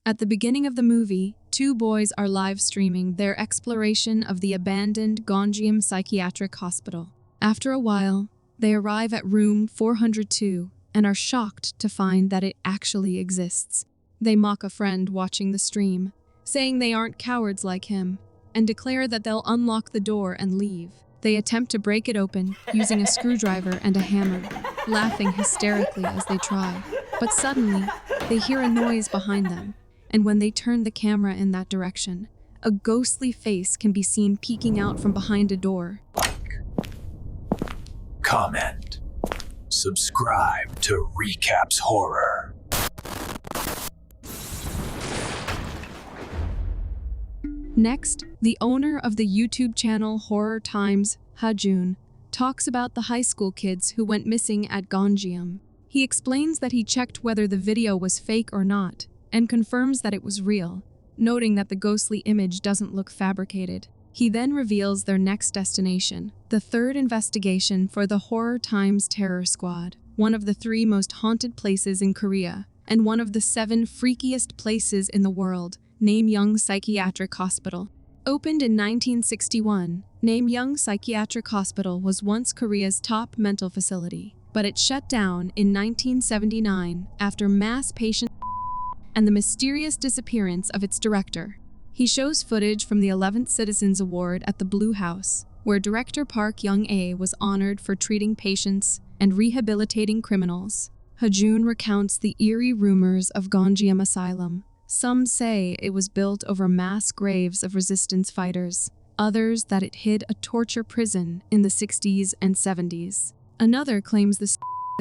At the beginning of the movie, two boys are live streaming their exploration of the abandoned Gonjiam psychiatric hospital. After a while, they arrive at room 402 and are shocked to find that it actually exists. They mock a friend watching the stream, saying they aren't cowards like him, and declare that they'll unlock the door and leave. They attempt to break it open using a screwdriver and a hammer, laughing hysterically as they try. But suddenly, they hear a noise behind them, and when they turn the camera in that direction, a ghostly face can be seen peeking out from behind a door. Comment. Subscribe to Recapss Horror. Next, the owner of the YouTube channel Horror Times, Hajun, talks about the high school kids who went missing at Gonjiam. He explains that he checked whether the video was fake or not, and confirms that it was real, noting that the ghostly image doesn't look fabricated. He then reveals their next destination, the third investigation for the Horror Times Terror Squad, one of the 3 most haunted places in Korea, and one of the 7 freakiest places in the world, Namyang Psychiatric Hospital. Opened in 1961, Namyang Psychiatric Hospital was once Korea's top mental facility, but it shut down in 1979 after mass patient and the mysterious disappearance of its director. He shows footage from the 11th Citizens Award at the Blue House, where director Park Young-ae was honored for treating patients and rehabilitating criminals. Hajun recounts the eerie rumors of Gon-ji-am Asylum. Some say it was built over mass graves of resistance fighters, others that it hid a torture prison in the 60s and 70s. Another claims the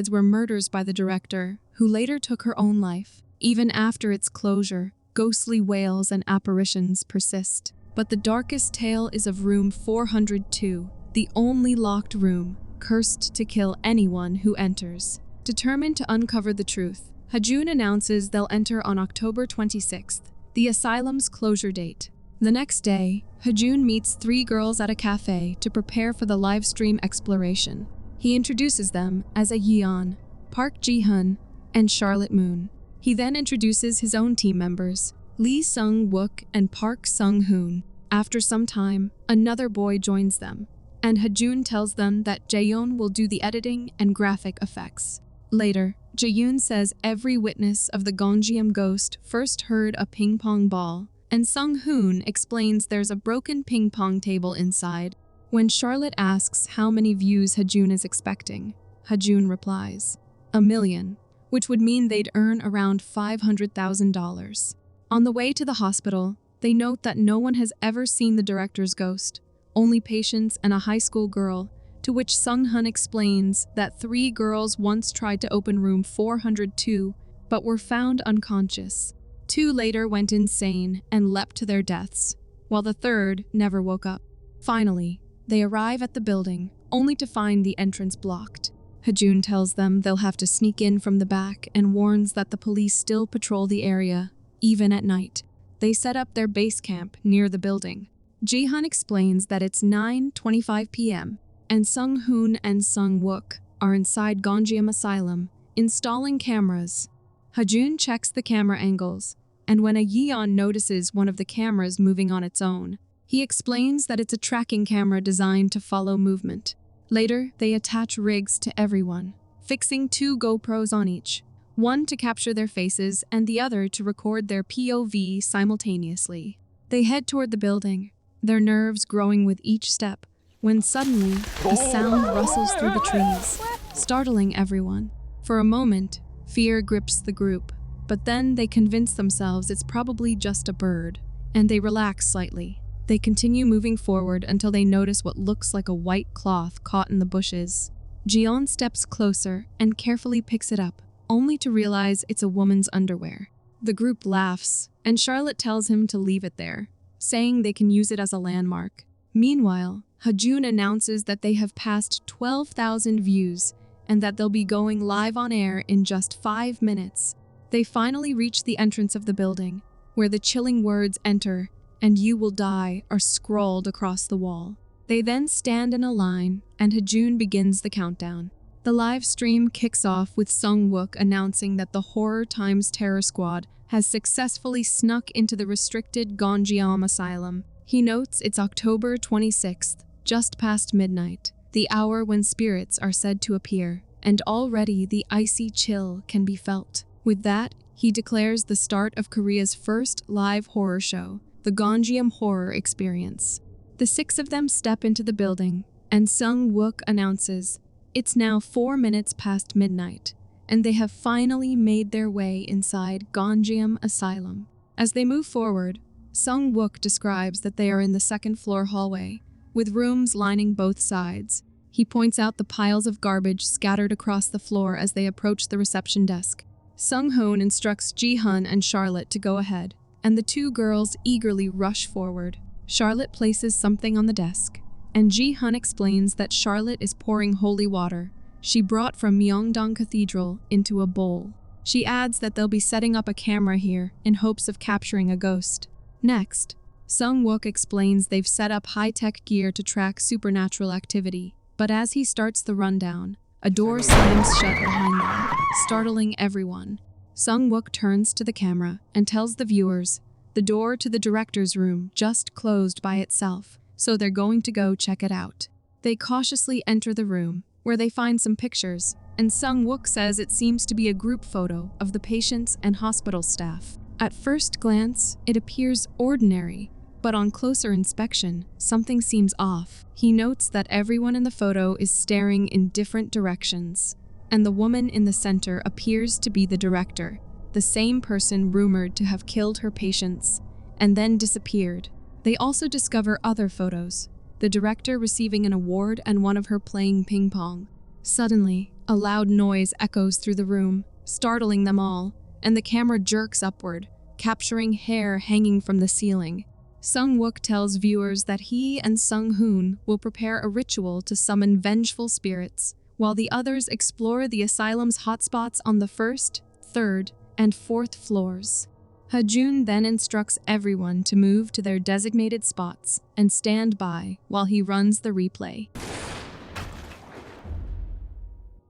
were murders by the director, who later took her own life. Even after its closure, ghostly wails and apparitions persist. But the darkest tale is of room 402, the only locked room, cursed to kill anyone who enters. Determined to uncover the truth, Hajun announces they'll enter on October 26th, the asylum's closure date. The next day, Hajun meets 3 girls at a cafe to prepare for the live stream exploration. He introduces them as a Yeon, Park Jihun, and Charlotte Moon. He then introduces his own team members, Lee Sung-wook and Park Sung-hoon. After some time, another boy joins them, and Hajun tells them that Jaeon will do the editing and graphic effects. Later, Jaeon says every witness of the Gonjiam ghost first heard a ping-pong ball, and Sung-hoon explains there's a broken ping-pong table inside. When Charlotte asks how many views Hajun is expecting, Hajun replies, 1 million. Which would mean they'd earn around $500,000. On the way to the hospital, they note that no one has ever seen the director's ghost, only patients and a high school girl, to which Sung-hun explains that 3 girls once tried to open room 402, but were found unconscious. 2 later went insane and leapt to their deaths, while the 3rd never woke up. Finally, they arrive at the building, only to find the entrance blocked. Hajun tells them they'll have to sneak in from the back and warns that the police still patrol the area, even at night. They set up their base camp near the building. Jihun explains that it's 9:25 p.m., and Sung-hoon and Sung-wook are inside Gonjiam Asylum, installing cameras. Hajun checks the camera angles, and when a Yeon notices one of the cameras moving on its own, he explains that it's a tracking camera designed to follow movement. Later, they attach rigs to everyone, fixing 2 GoPros on each, one to capture their faces and the other to record their POV simultaneously. They head toward the building, their nerves growing with each step, when suddenly, a sound rustles through the trees, startling everyone. For a moment, fear grips the group, but then they convince themselves it's probably just a bird, and they relax slightly. They continue moving forward until they notice what looks like a white cloth caught in the bushes. Jeon steps closer and carefully picks it up, only to realize it's a woman's underwear. The group laughs, and Charlotte tells him to leave it there, saying they can use it as a landmark. Meanwhile, Hajun announces that they have passed 12,000 views and that they'll be going live on air in just 5 minutes. They finally reach the entrance of the building, where the chilling words "Enter" and "You will die" are scrawled across the wall. They then stand in a line, and Hajun begins the countdown. The live stream kicks off with Sung-wook announcing that the Horror Times Terror Squad has successfully snuck into the restricted Gon-ji-am Asylum. He notes it's October 26th, just past midnight, the hour when spirits are said to appear, and already the icy chill can be felt. With that, he declares the start of Korea's first live horror show, the Gonjiam Horror Experience. The 6 of them step into the building, and Sung-wook announces, "It's now 4 minutes past midnight, and they have finally made their way inside Gonjiam Asylum." As they move forward, Sung-wook describes that they are in the second-floor hallway, with rooms lining both sides. He points out the piles of garbage scattered across the floor as they approach the reception desk. Sung-hoon instructs Jihun and Charlotte to go ahead, and the 2 girls eagerly rush forward. Charlotte places something on the desk, and Jihun explains that Charlotte is pouring holy water she brought from Myeongdong Cathedral into a bowl. She adds that they'll be setting up a camera here in hopes of capturing a ghost. Next, Sung-wook explains they've set up high-tech gear to track supernatural activity, but as he starts the rundown, a door slams shut behind them, startling everyone. Sung-wook turns to the camera and tells the viewers the door to the director's room just closed by itself, so they're going to go check it out. They cautiously enter the room, where they find some pictures, and Sung-wook says it seems to be a group photo of the patients and hospital staff. At first glance, it appears ordinary, but on closer inspection, something seems off. He notes that everyone in the photo is staring in different directions, and the woman in the center appears to be the director, the same person rumored to have killed her patients and then disappeared. They also discover other photos, the director receiving an award and one of her playing ping pong. Suddenly, a loud noise echoes through the room, startling them all, and the camera jerks upward, capturing hair hanging from the ceiling. Sung-wook tells viewers that he and Sung-hoon will prepare a ritual to summon vengeful spirits, while the others explore the asylum's hotspots on the 1st, 3rd, and 4th floors. Hajun then instructs everyone to move to their designated spots and stand by while he runs the replay.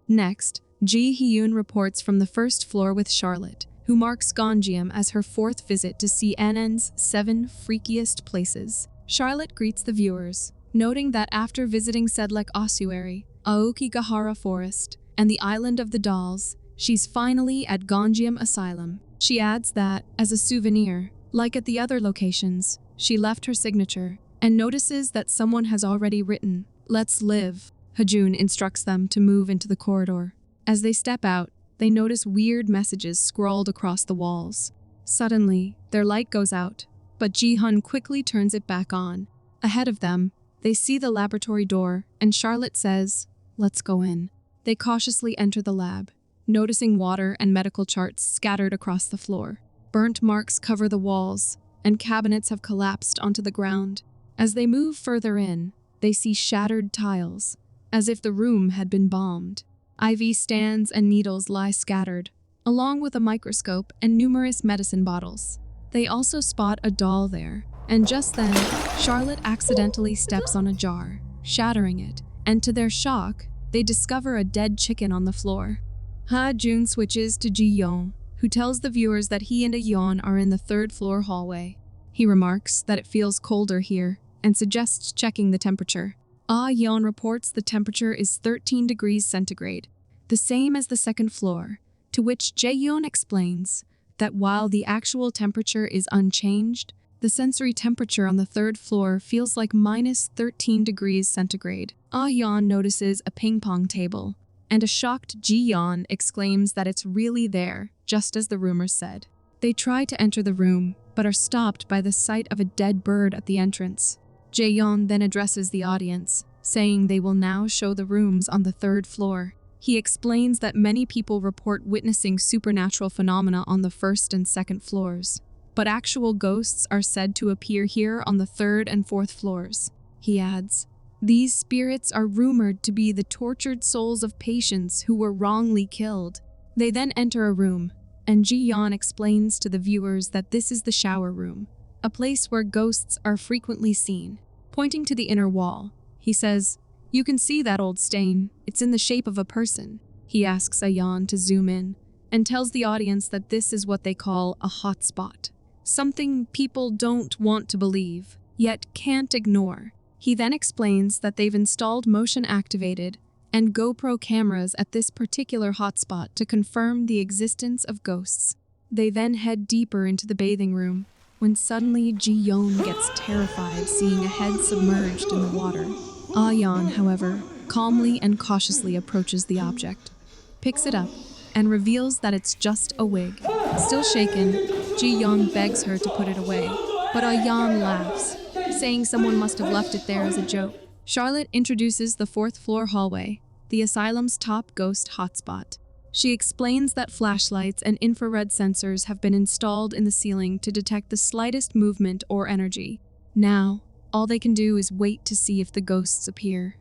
Next, Ji-hyun reports from the 1st floor with Charlotte, who marks Gonjiam as her 4th visit to CNN's 7 freakiest places. Charlotte greets the viewers, noting that after visiting Sedlec Ossuary, Aokigahara Forest, and the Island of the Dolls, she's finally at Gonjiam Asylum. She adds that, as a souvenir, like at the other locations, she left her signature and notices that someone has already written, "Let's live." Hajun instructs them to move into the corridor. As they step out, they notice weird messages scrawled across the walls. Suddenly, their light goes out, but Jihun quickly turns it back on. Ahead of them, they see the laboratory door, and Charlotte says, "Let's go in." They cautiously enter the lab, noticing water and medical charts scattered across the floor. Burnt marks cover the walls, and cabinets have collapsed onto the ground. As they move further in, they see shattered tiles, as if the room had been bombed. IV stands and needles lie scattered, along with a microscope and numerous medicine bottles. They also spot a doll there, and just then, Charlotte accidentally steps on a jar, shattering it, and to their shock, they discover a dead chicken on the floor. Ha-jun switches to Ji-yeon, who tells the viewers that he and Yeon are in the 3rd floor hallway. He remarks that it feels colder here, and suggests checking the temperature. Yeon reports the temperature is 13 degrees centigrade, the same as the 2nd floor, to which Jae-yeon explains that while the actual temperature is unchanged, the sensory temperature on the 3rd floor feels like minus 13 degrees centigrade. Yeon notices a ping pong table, and a shocked Ji-yeon exclaims that it's really there, just as the rumors said. They try to enter the room, but are stopped by the sight of a dead bird at the entrance. Jae-yeon then addresses the audience, saying they will now show the rooms on the 3rd floor. He explains that many people report witnessing supernatural phenomena on the 1st and 2nd floors, but actual ghosts are said to appear here on the 3rd and 4th floors. He adds, "These spirits are rumored to be the tortured souls of patients who were wrongly killed." They then enter a room, and Ji-yeon explains to the viewers that this is the shower room, a place where ghosts are frequently seen. Pointing to the inner wall, he says, You can see that old stain. It's in the shape of a person. He asks Ayan to zoom in and tells the audience that this is what they call a hotspot. Something people don't want to believe, yet can't ignore. He then explains that they've installed motion-activated and GoPro cameras at this particular hotspot to confirm the existence of ghosts. They then head deeper into the bathing room, when suddenly Jihun gets terrified seeing a head submerged in the water. Ayan, however, calmly and cautiously approaches the object, picks it up, and reveals that it's just a wig. Still shaken, Jihun begs her to put it away, but Ayan laughs, saying someone must have left it there as a joke. Charlotte introduces the fourth-floor hallway, the asylum's top ghost hotspot. She explains that flashlights and infrared sensors have been installed in the ceiling to detect the slightest movement or energy. Now, all they can do is wait to see if the ghosts appear.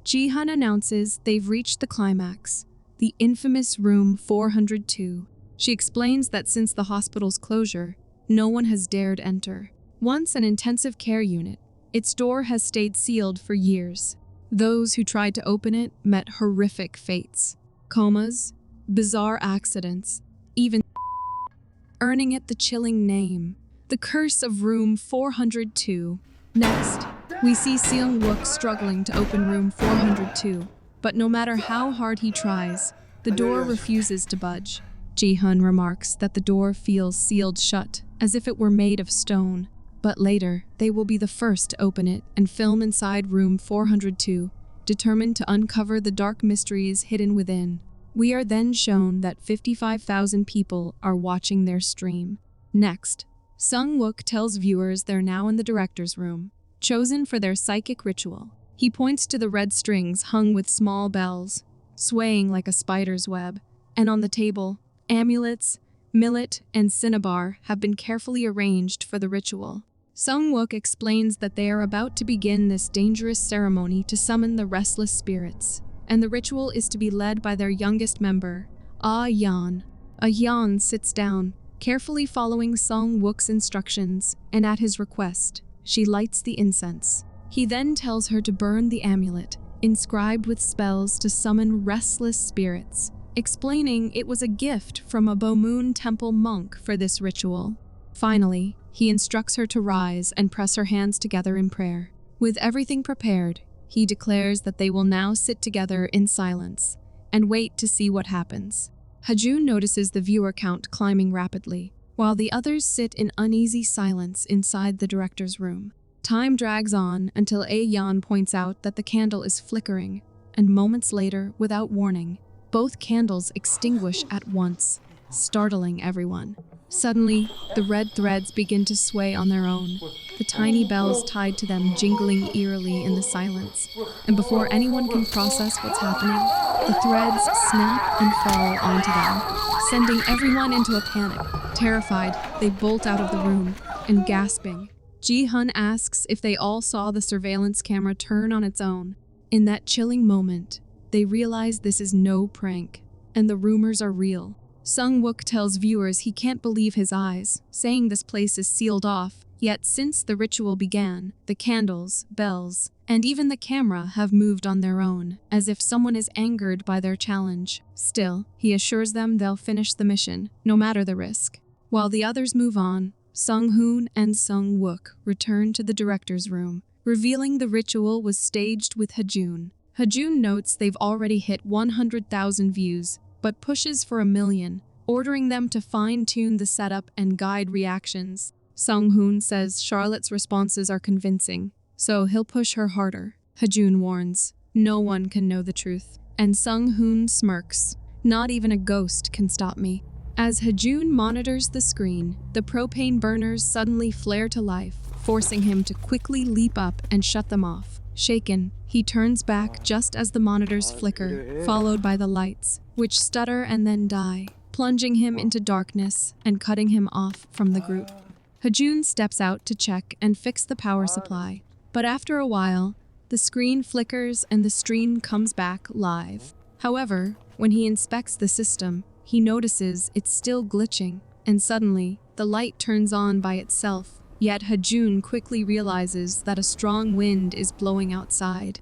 Jihun announces they've reached the climax, the infamous room 402. She explains that since the hospital's closure, no one has dared enter. Once an intensive care unit, its door has stayed sealed for years. Those who tried to open it met horrific fates. Comas, bizarre accidents, even earning it the chilling name, the Curse of Room 402. Next, we see Seung-wook struggling to open room 402, but no matter how hard he tries, the door refuses to budge. Jihun remarks that the door feels sealed shut, as if it were made of stone. But later, they will be the first to open it and film inside room 402, determined to uncover the dark mysteries hidden within. We are then shown that 55,000 people are watching their stream. Next, Seung-wook tells viewers they're now in the director's room, chosen for their psychic ritual. He points to the red strings hung with small bells, swaying like a spider's web, and on the table, amulets, millet, and cinnabar have been carefully arranged for the ritual. Seung-wook explains that they are about to begin this dangerous ceremony to summon the restless spirits, and the ritual is to be led by their youngest member, Ayan. Ayan sits down, carefully following Seung-wook's instructions, and at his request, she lights the incense. He then tells her to burn the amulet, inscribed with spells to summon restless spirits, explaining it was a gift from a Bomoon temple monk for this ritual. Finally, he instructs her to rise and press her hands together in prayer. With everything prepared, he declares that they will now sit together in silence and wait to see what happens. Hajun notices the viewer count climbing rapidly, while the others sit in uneasy silence inside the director's room. Time drags on until Ayan points out that the candle is flickering, and moments later, without warning, both candles extinguish at once, startling everyone. Suddenly, the red threads begin to sway on their own, the tiny bells tied to them jingling eerily in the silence. And before anyone can process what's happening, the threads snap and fall onto them, sending everyone into a panic. Terrified, they bolt out of the room, and gasping, Jihun asks if they all saw the surveillance camera turn on its own. In that chilling moment, they realize this is no prank, and the rumors are real. Seung-wook tells viewers he can't believe his eyes, saying this place is sealed off, yet since the ritual began, the candles, bells, and even the camera have moved on their own, as if someone is angered by their challenge. Still, he assures them they'll finish the mission, no matter the risk. While the others move on, Sung-hoon and Seung-wook return to the director's room, revealing the ritual was staged with Hajun. Hajun notes they've already hit 100,000 views, but pushes for 1 million, ordering them to fine-tune the setup and guide reactions. Sung-hoon says Charlotte's responses are convincing, so he'll push her harder. Hajun warns, no one can know the truth. And Sung-hoon smirks, not even a ghost can stop me. As Hajun monitors the screen, the propane burners suddenly flare to life, forcing him to quickly leap up and shut them off. Shaken, he turns back just as the monitors flicker, followed by the lights, which stutter and then die, plunging him into darkness and cutting him off from the group. Hajun steps out to check and fix the power supply, but after a while, the screen flickers and the stream comes back live. However, when he inspects the system, he notices it's still glitching, and suddenly, the light turns on by itself. Yet Hajun quickly realizes that a strong wind is blowing outside.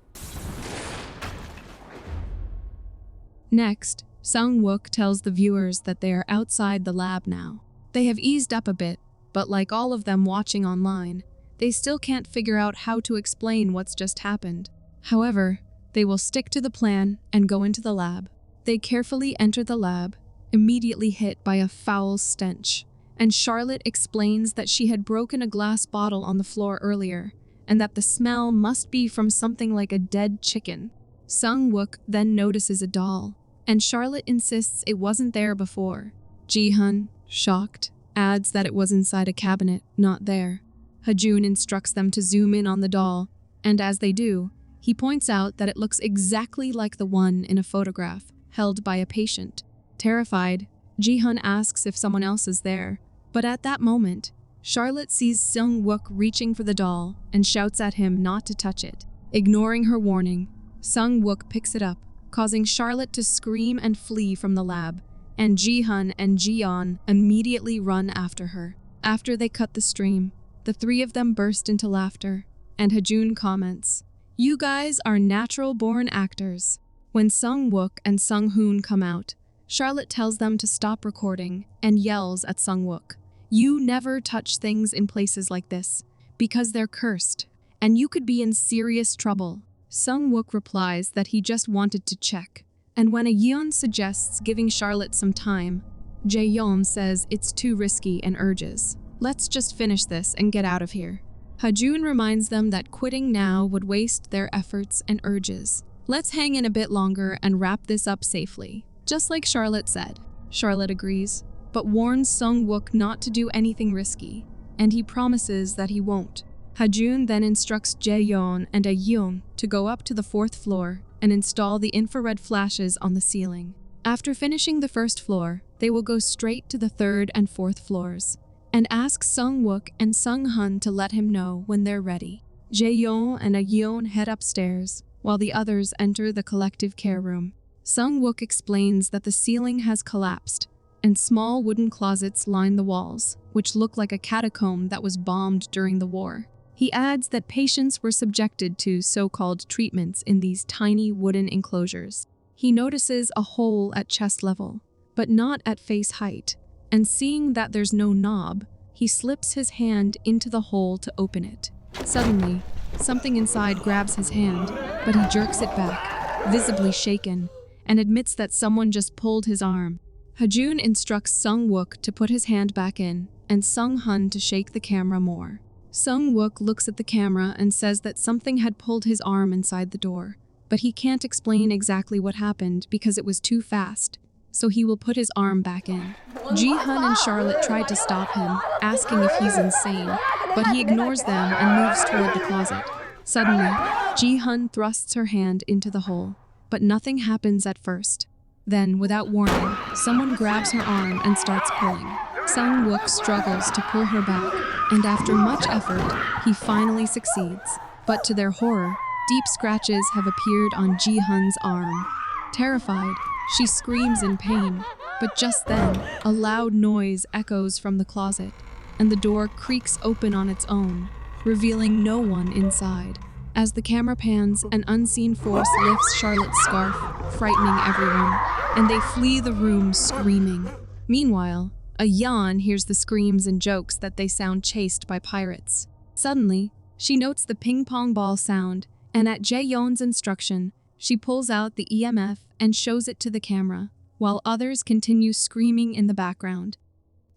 Next, Sung-wook tells the viewers that they are outside the lab now. They have eased up a bit, but like all of them watching online, they still can't figure out how to explain what's just happened. However, they will stick to the plan and go into the lab. They carefully enter the lab, immediately hit by a foul stench, and Charlotte explains that she had broken a glass bottle on the floor earlier, and that the smell must be from something like a dead chicken. Sung-wook then notices a doll, and Charlotte insists it wasn't there before. Jihun, shocked, adds that it was inside a cabinet, not there. Hajun instructs them to zoom in on the doll, and as they do, he points out that it looks exactly like the one in a photograph held by a patient. Terrified, Jihun asks if someone else is there, but at that moment, Charlotte sees Sung-wook reaching for the doll and shouts at him not to touch it. Ignoring her warning, Sung-wook picks it up, causing Charlotte to scream and flee from the lab, and Jihun and Jeon immediately run after her. After they cut the stream, the three of them burst into laughter, and Hajun comments, "You guys are natural-born actors." When Sung-wook and Sung-hoon come out, Charlotte tells them to stop recording and yells at Sung-wook, "You never touch things in places like this, because they're cursed, and you could be in serious trouble." Sung-wook replies that he just wanted to check, and when Yeon suggests giving Charlotte some time, Jae-yeon says it's too risky and urges, "Let's just finish this and get out of here." Hajun reminds them that quitting now would waste their efforts and urges. "Let's hang in a bit longer and wrap this up safely," just like Charlotte said. Charlotte agrees, but warns Sung-wook not to do anything risky, and he promises that he won't. Hajun then instructs Jae-yeon and Yeon to go up to the 4th floor and install the infrared flashes on the ceiling. After finishing the 1st floor, they will go straight to the 3rd and 4th floors, and ask Sung-wook and Sung-hun to let him know when they're ready. Jae-yeon and Yeon head upstairs, while the others enter the collective care room. Sung-wook explains that the ceiling has collapsed, and small wooden closets line the walls, which look like a catacomb that was bombed during the war. He adds that patients were subjected to so-called treatments in these tiny wooden enclosures. He notices a hole at chest level, but not at face height, and seeing that there's no knob, he slips his hand into the hole to open it. Suddenly, something inside grabs his hand, but he jerks it back, visibly shaken, and admits that someone just pulled his arm. Hajun instructs Sung-wook to put his hand back in, and Sung-hun to shake the camera more. Sung-wook looks at the camera and says that something had pulled his arm inside the door, but he can't explain exactly what happened because it was too fast, so he will put his arm back in. Jihun and Charlotte try to stop him, asking if he's insane, but he ignores them and moves toward the closet. Suddenly, Jihun thrusts her hand into the hole, but nothing happens at first. Then, without warning, someone grabs her arm and starts pulling. Sung-wook struggles to pull her back, and after much effort, he finally succeeds. But to their horror, deep scratches have appeared on Jihun's arm. Terrified, she screams in pain, but just then, a loud noise echoes from the closet, and the door creaks open on its own, revealing no one inside. As the camera pans, an unseen force lifts Charlotte's scarf, frightening everyone, and they flee the room screaming. Meanwhile, Yeon hears the screams and jokes that they sound chased by pirates. Suddenly, she notes the ping-pong ball sound, and at Jae-yeon's instruction, she pulls out the EMF and shows it to the camera, while others continue screaming in the background.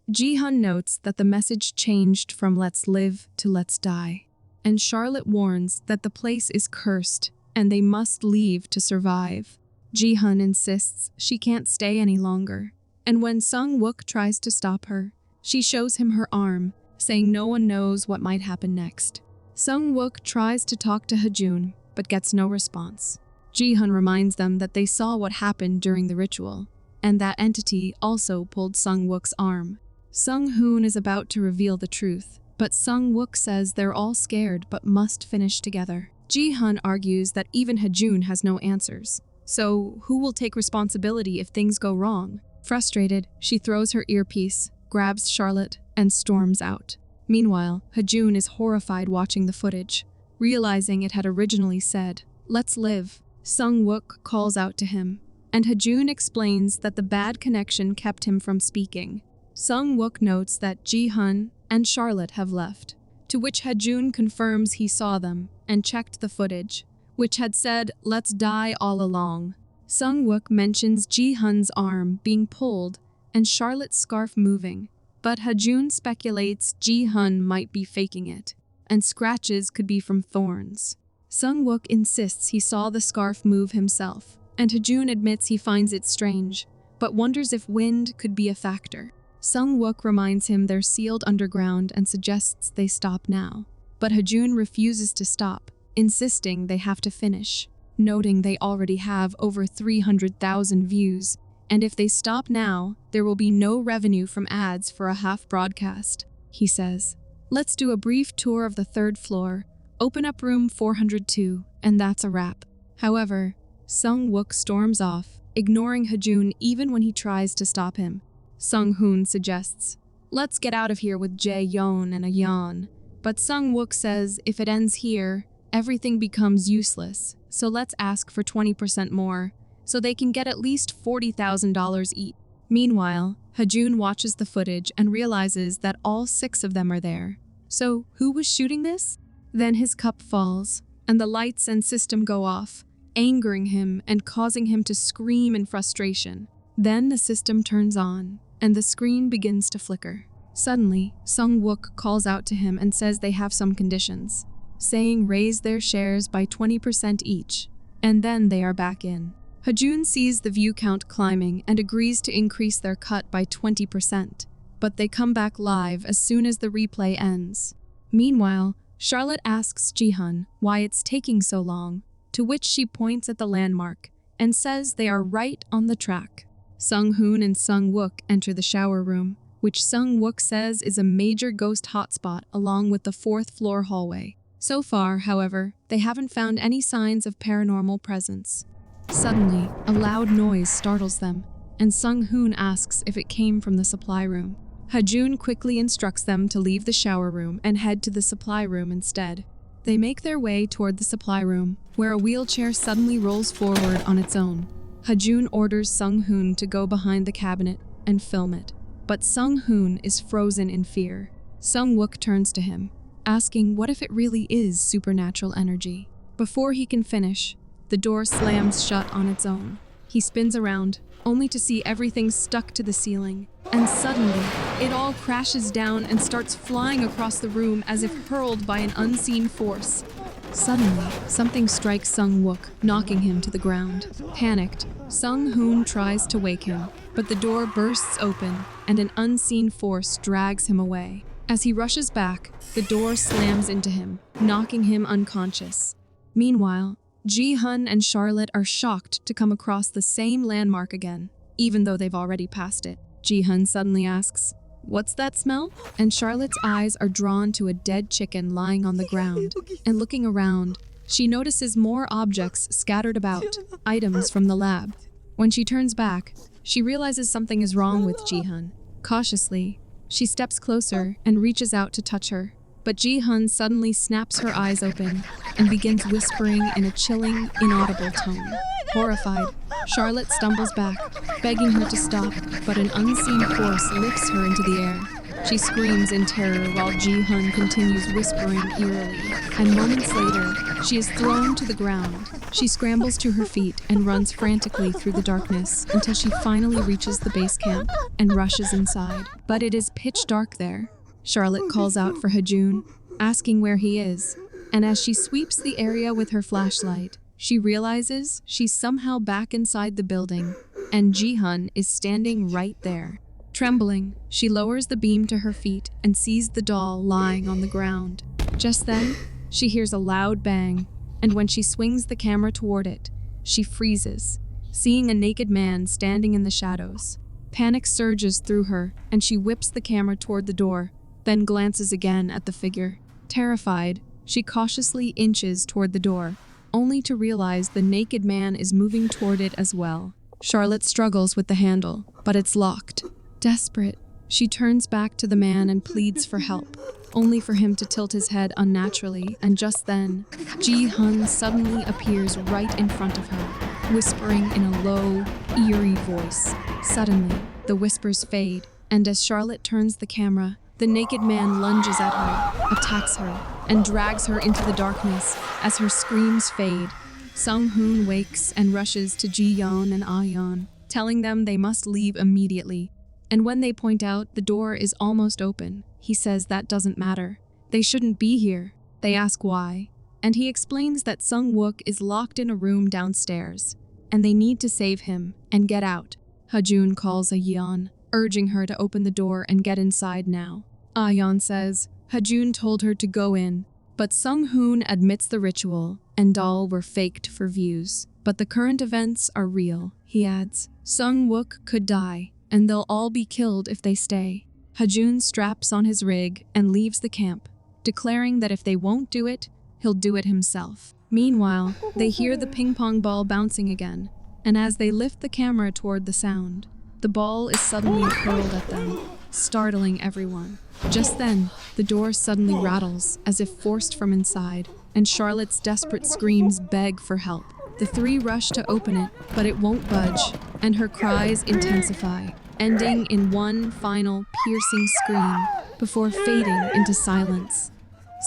Jihun notes that the message changed from "let's live" to "let's die," and Charlotte warns that the place is cursed and they must leave to survive. Jihun insists she can't stay any longer, and when Sung-wook tries to stop her, she shows him her arm, saying no one knows what might happen next. Sung-wook tries to talk to Hajun, but gets no response. Jihun reminds them that they saw what happened during the ritual, and that entity also pulled Sung-wook's arm. Sung-hoon is about to reveal the truth, but Sung-wook says they're all scared but must finish together. Jihun argues that even Hajun has no answers, so who will take responsibility if things go wrong? Frustrated, she throws her earpiece, grabs Charlotte, and storms out. Meanwhile, Hajun is horrified watching the footage, realizing it had originally said, "Let's live." Sung-wook calls out to him, and Hajun explains that the bad connection kept him from speaking. Sung-wook notes that Jihun and Charlotte have left, to which Hajun confirms he saw them and checked the footage, which had said, "Let's die all along." Sung-wook mentions Jihun's arm being pulled and Charlotte's scarf moving, but Hajun speculates Jihun might be faking it, and scratches could be from thorns. Sung-wook insists he saw the scarf move himself, and Hajun admits he finds it strange, but wonders if wind could be a factor. Sung-wook reminds him they're sealed underground and suggests they stop now, but Hajun refuses to stop, insisting they have to finish, noting they already have over 300,000 views, and if they stop now, there will be no revenue from ads for a half broadcast. He says, "Let's do a brief tour of the third floor, open up room 402, and that's a wrap." However, Sung-wook storms off, ignoring Hajun even when he tries to stop him. Sung-hoon suggests, "Let's get out of here with Jae-yeon and a yawn." But Sung-wook says if it ends here, everything becomes useless, so let's ask for 20% more, so they can get at least $40,000 each. Meanwhile, Hajun watches the footage and realizes that all 6 of them are there. So, who was shooting this? Then his cup falls, and the lights and system go off, angering him and causing him to scream in frustration. Then the system turns on, and the screen begins to flicker. Suddenly, Sung-wook calls out to him and says they have some conditions, saying raise their shares by 20% each, and then they are back in. Hajun sees the view count climbing and agrees to increase their cut by 20%, but they come back live as soon as the replay ends. Meanwhile, Charlotte asks Jihun why it's taking so long, to which she points at the landmark and says they are right on the track. Sung-hoon and Sung-wook enter the shower room, which Sung-wook says is a major ghost hotspot along with the 4th floor hallway. So far, however, they haven't found any signs of paranormal presence. Suddenly, a loud noise startles them, and Sung-hoon asks if it came from the supply room. Hajun quickly instructs them to leave the shower room and head to the supply room instead. They make their way toward the supply room, where a wheelchair suddenly rolls forward on its own. Hajun orders Sung-hoon to go behind the cabinet and film it, but Sung-hoon is frozen in fear. Sung-wook turns to him, asking what if it really is supernatural energy. Before he can finish, the door slams shut on its own. He spins around, only to see everything stuck to the ceiling, and suddenly, it all crashes down and starts flying across the room as if hurled by an unseen force. Suddenly, something strikes Sung-wook, knocking him to the ground. Panicked, Sung-hoon tries to wake him, but the door bursts open and an unseen force drags him away. As he rushes back, the door slams into him, knocking him unconscious. Meanwhile, Jihun and Charlotte are shocked to come across the same landmark again, even though they've already passed it. Jihun suddenly asks, "What's that smell?" And Charlotte's eyes are drawn to a dead chicken lying on the ground, and looking around, she notices more objects scattered about, items from the lab. When she turns back, she realizes something is wrong with Jihun. Cautiously, she steps closer and reaches out to touch her, but Jihun suddenly snaps her eyes open and begins whispering in a chilling, inaudible tone. Horrified, Charlotte stumbles back, begging her to stop, but an unseen force lifts her into the air. She screams in terror while Jihun continues whispering eerily, and moments later, she is thrown to the ground. She scrambles to her feet and runs frantically through the darkness until she finally reaches the base camp and rushes inside. But it is pitch dark there. Charlotte calls out for Hajun, asking where he is, and as she sweeps the area with her flashlight, she realizes she's somehow back inside the building, and Jihun is standing right there. Trembling, she lowers the beam to her feet and sees the doll lying on the ground. Just then, she hears a loud bang, and when she swings the camera toward it, she freezes, seeing a naked man standing in the shadows. Panic surges through her, and she whips the camera toward the door, then glances again at the figure. Terrified, she cautiously inches toward the door, only to realize the naked man is moving toward it as well. Charlotte struggles with the handle, but it's locked. Desperate, She turns back to the man and pleads for help, only for him to tilt his head unnaturally, and just then, Jihun suddenly appears right in front of her, whispering in a low, eerie voice. Suddenly, the whispers fade, and as Charlotte turns the camera, the naked man lunges at her, attacks her, and drags her into the darkness. As her screams fade, Sung-hoon wakes and rushes to Ji-yeon and Ah-yeon, telling them they must leave immediately. And when they point out the door is almost open, he says that doesn't matter. They shouldn't be here. They ask why, and he explains that Sung-wook is locked in a room downstairs, and they need to save him and get out. Hajun calls Ah-yeon, urging her to open the door and get inside now. Ah-yeon says Hajun told her to go in, but Sung-hoon admits the ritual and all were faked for views. But the current events are real, he adds. Sung-wook could die, and they'll all be killed if they stay. Hajun straps on his rig and leaves the camp, declaring that if they won't do it, he'll do it himself. Meanwhile, they hear the ping-pong ball bouncing again, and as they lift the camera toward the sound, the ball is suddenly hurled at them, startling everyone. Just then, the door suddenly rattles, as if forced from inside, and Charlotte's desperate screams beg for help. The three rush to open it, but it won't budge, and her cries intensify, ending in one final piercing scream before fading into silence.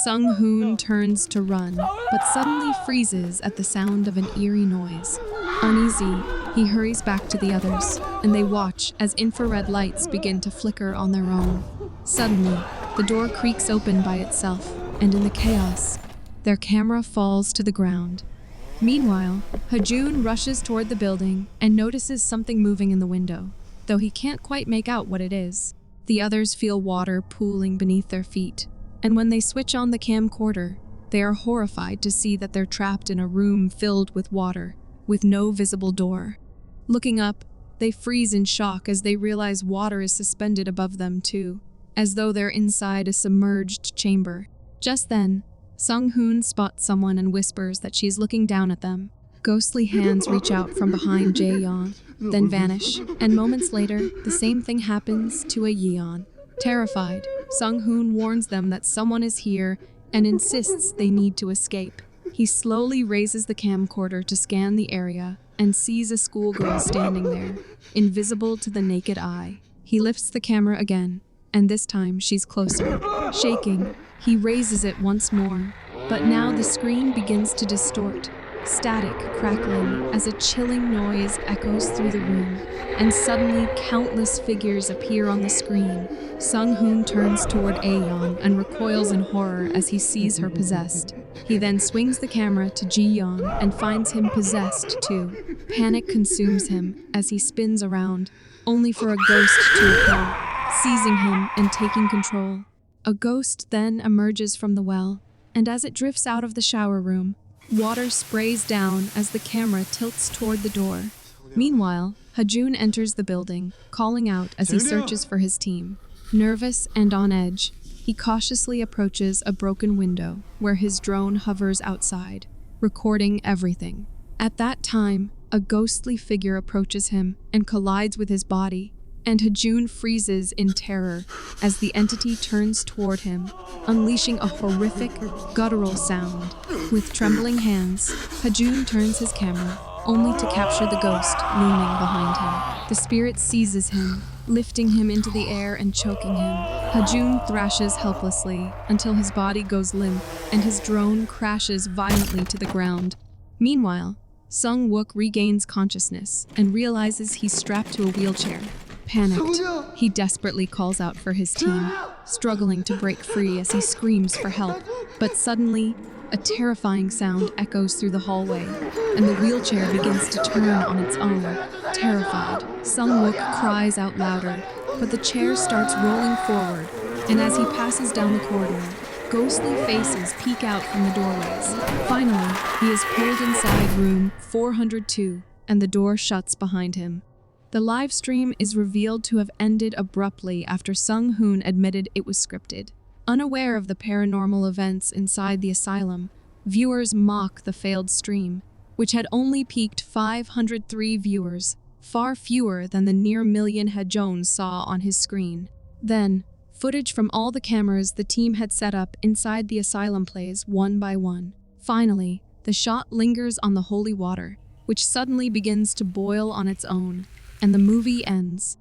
Sung-hoon turns to run, but suddenly freezes at the sound of an eerie noise. Uneasy, he hurries back to the others, and they watch as infrared lights begin to flicker on their own. Suddenly, the door creaks open by itself, and in the chaos, their camera falls to the ground. Meanwhile, Hajun rushes toward the building and notices something moving in the window, though he can't quite make out what it is. The others feel water pooling beneath their feet, and when they switch on the camcorder, they are horrified to see that they're trapped in a room filled with water, with no visible door. Looking up, they freeze in shock as they realize water is suspended above them too, as though they're inside a submerged chamber. Just then, Sung-hoon spots someone and whispers that she's looking down at them. Ghostly hands reach out from behind Jae-yeon, then vanish, and moments later, the same thing happens to Ah-yeon. Terrified, Sung-hoon warns them that someone is here and insists they need to escape. He slowly raises the camcorder to scan the area and sees a schoolgirl standing there, invisible to the naked eye. He lifts the camera again, and this time she's closer. Shaking, he raises it once more, but now the screen begins to distort, static crackling as a chilling noise echoes through the room, and suddenly countless figures appear on the screen. Sung-hoon turns toward Ah-yeon and recoils in horror as he sees her possessed. He then swings the camera to Ji-yeon and finds him possessed too. Panic consumes him as he spins around, only for a ghost to appear, seizing him and taking control. A ghost then emerges from the well, and as it drifts out of the shower room, water sprays down as the camera tilts toward the door. Meanwhile, Hajun enters the building, calling out as he searches for his team. Nervous and on edge, he cautiously approaches a broken window where his drone hovers outside, recording everything. At that time, a ghostly figure approaches him and collides with his body, and Hajun freezes in terror as the entity turns toward him, unleashing a horrific, guttural sound. With trembling hands, Hajun turns his camera, only to capture the ghost looming behind him. The spirit seizes him, lifting him into the air and choking him. Hajun thrashes helplessly until his body goes limp and his drone crashes violently to the ground. Meanwhile, Sung-wook regains consciousness and realizes he's strapped to a wheelchair. Panicked, he desperately calls out for his team, struggling to break free as he screams for help. But suddenly, a terrifying sound echoes through the hallway, and the wheelchair begins to turn on its own. Terrified, Sung-wook cries out louder, but the chair starts rolling forward, and as he passes down the corridor, ghostly faces peek out from the doorways. Finally, he is pulled inside room 402, and the door shuts behind him. The live stream is revealed to have ended abruptly after Sung-hoon admitted it was scripted. Unaware of the paranormal events inside the asylum, viewers mock the failed stream, which had only peaked 503 viewers, far fewer than the near million Hajun saw on his screen. Then, footage from all the cameras the team had set up inside the asylum plays one by one. Finally, the shot lingers on the holy water, which suddenly begins to boil on its own, and the movie ends.